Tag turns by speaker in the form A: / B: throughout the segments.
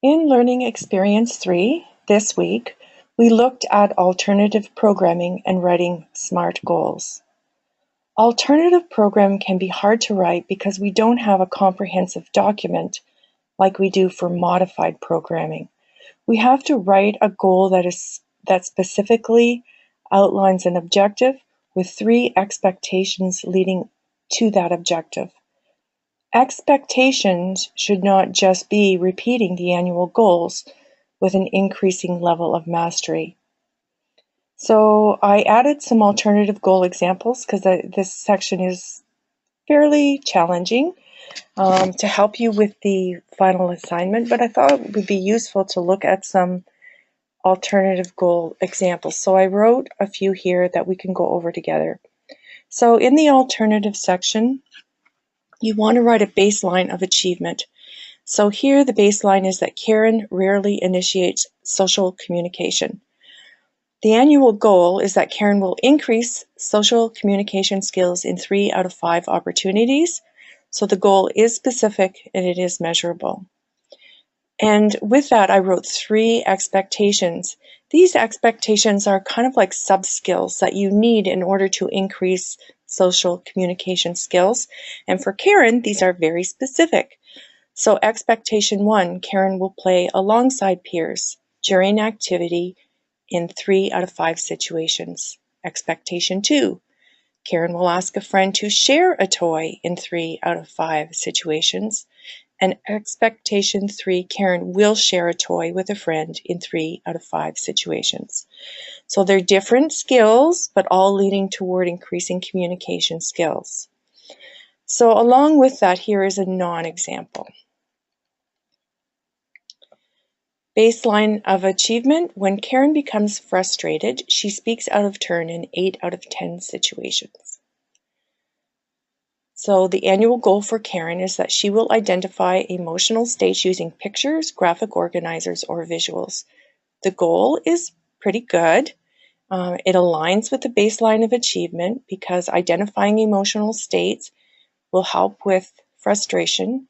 A: In Learning Experience 3, this week, we looked at alternative programming and writing SMART goals. Alternative programming can be hard to write because we don't have a comprehensive document like we do for modified programming. We have to write a goal that specifically outlines an objective with 3 expectations leading to that objective. Expectations should not just be repeating the annual goals with an increasing level of mastery. So I added some alternative goal examples because this section is fairly challenging to help you with the final assignment, but I thought it would be useful to look at some alternative goal examples. So I wrote a few here that we can go over together. So in the alternative section, you want to write a baseline of achievement. So here the baseline is that Karen rarely initiates social communication. The annual goal is that Karen will increase social communication skills in 3 out of 5 opportunities. So the goal is specific and it is measurable. And with that, I wrote 3 expectations. These expectations are kind of like sub-skills that you need in order to increase social communication skills. And for Karen, these are very specific. So expectation 1, Karen will play alongside peers during activity in 3 out of 5 situations. Expectation 2, Karen will ask a friend to share a toy in 3 out of 5 situations. And expectation 3, Karen will share a toy with a friend in 3 out of 5 situations. So they're different skills, but all leading toward increasing communication skills. So along with that, here is a non-example. Baseline of achievement. When Karen becomes frustrated, she speaks out of turn in 8 out of 10 situations. So the annual goal for Karen is that she will identify emotional states using pictures, graphic organizers, or visuals. The goal is pretty good. It aligns with the baseline of achievement because identifying emotional states will help with frustration.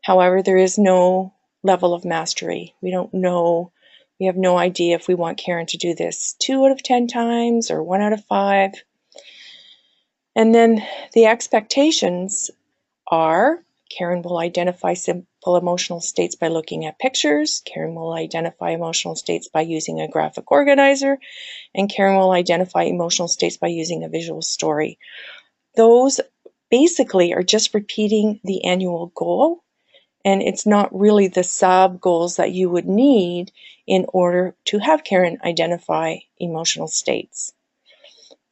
A: However, there is no level of mastery. We don't know, we have no idea if we want Karen to do this 2 out of 10 times or 1 out of 5. And then the expectations are Karen will identify simple emotional states by looking at pictures, Karen will identify emotional states by using a graphic organizer, and Karen will identify emotional states by using a visual story. Those basically are just repeating the annual goal, and it's not really the sub goals that you would need in order to have Karen identify emotional states.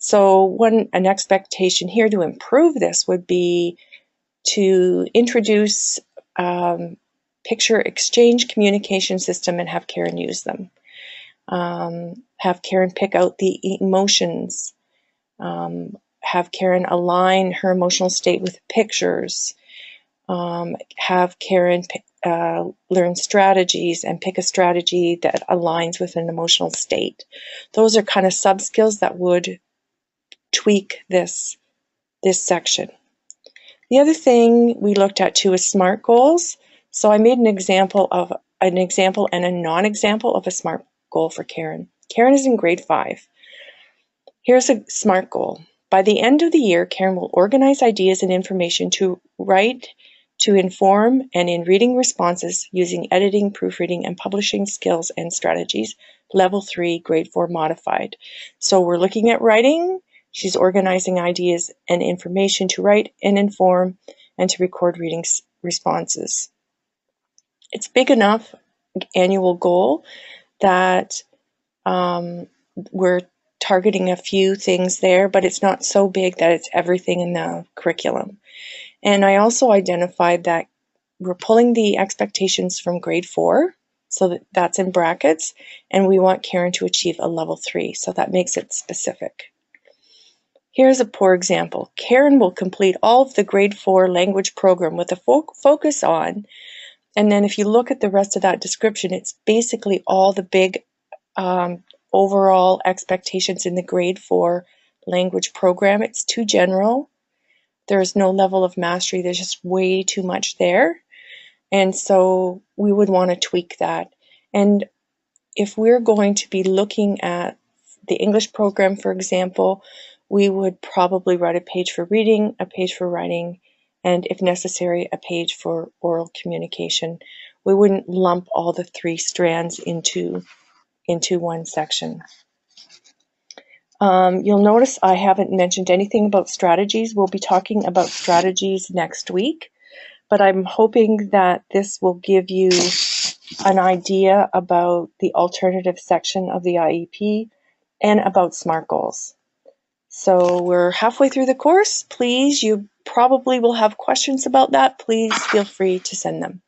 A: So an expectation here to improve this would be to introduce picture exchange communication system and have Karen use them. Have Karen pick out the emotions. Have Karen align her emotional state with pictures. Have Karen learn strategies and pick a strategy that aligns with an emotional state. Those are kind of sub-skills that would tweak this section. The other thing we looked at too is SMART goals. So I made an example and a non-example of a SMART goal for Karen. Karen is in grade 5. Here's a SMART goal. By the end of the year, Karen will organize ideas and information to write, to inform, and in reading responses using editing, proofreading, and publishing skills and strategies, level 3, grade 4 modified. So we're looking at writing. She's organizing ideas and information to write and inform and to record reading responses. It's big enough annual goal that we're targeting a few things there, but it's not so big that it's everything in the curriculum. And I also identified that we're pulling the expectations from grade 4, so that's in brackets, and we want Karen to achieve a level 3, so that makes it specific. Here's a poor example. Karen will complete all of the grade 4 language program with a focus on, and then if you look at the rest of that description, it's basically all the big overall expectations in the grade 4 language program. It's too general. There's no level of mastery. There's just way too much there. And so we would want to tweak that. And if we're going to be looking at the English program, for example, we would probably write a page for reading, a page for writing, and if necessary, a page for oral communication. We wouldn't lump all the 3 strands into one section. You'll notice I haven't mentioned anything about strategies. We'll be talking about strategies next week, but I'm hoping that this will give you an idea about the alternative section of the IEP and about SMART goals. So we're halfway through the course. Please, you probably will have questions about that. Please feel free to send them.